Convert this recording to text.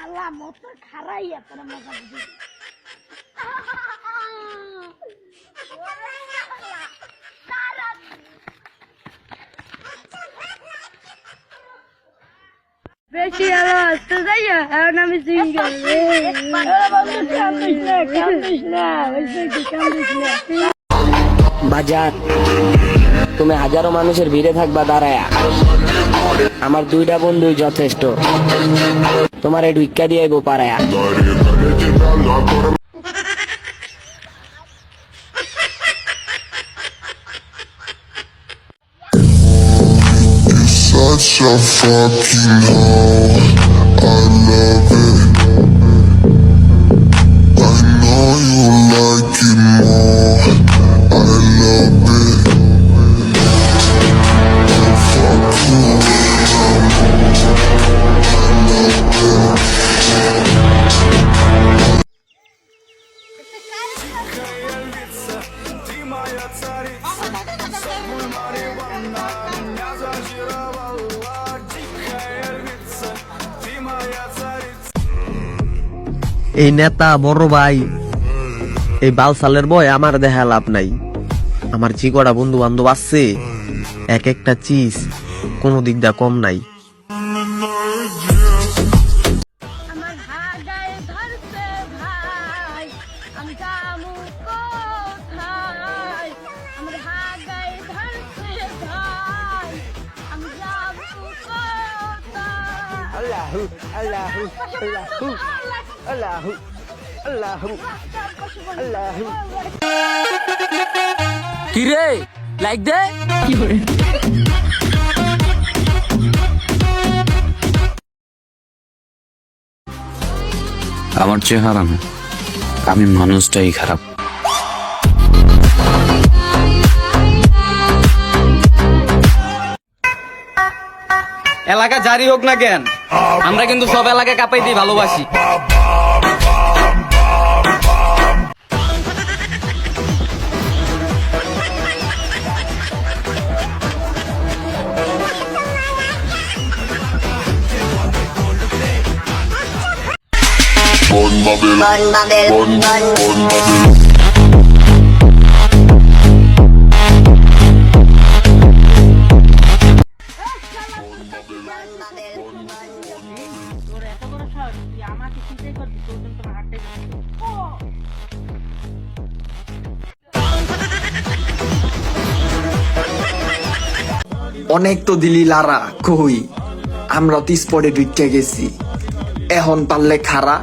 আল্লাহ motor খারাইয়া তোর মজা বুঝি বেশি আলো আসতে যাই এখন আমি সিঙ্গেল বাজার তুমি হাজারো মানুষের ভিড়ে থাকবা দাঁড়ায়া, আমার দুইটা বন্ধুই যথেষ্ট, তোমার এই ঢুইক্কা দিয়ে গো পারায়া। Such a fucking hoe, I love it. I know you like it more, I love it. I fuck you, এই নেতা বড় ভাই এই বালসালের বয় আমার দেখা লাভ নাই। আমার যে কটা বন্ধু বান্ধব আছে এক একটা চিজ কোনো দিক দা কম নাই। আমার হাগায় ধরছে ভাই আমি যাবো কোথায় আমার হাগায় ধরছে ভাই আমি যাবো কোথায় আল্লাহু আল্লাহু আল্লাহু আল্লাহু আল্লাহু আল্লাহু। কি রে লাইক দে আমার চেহারা না, আমি মানুষটাই খারাপ। এলাকা জারি হোক না কেন, আমরা কিন্তু সব এলাকা কাঁপাই দিই ভালোবাসি। Bon Babylon, Bon Babylon. তোর এত বড় সাহস তুই আমাকে চিন্তাই করবি তোর জন্য তোমার হাঁটতে অনেক তো দিলি লারা কই, আমরা তো স্পটে ঢুকে গেছি, এখন পারলে খারা।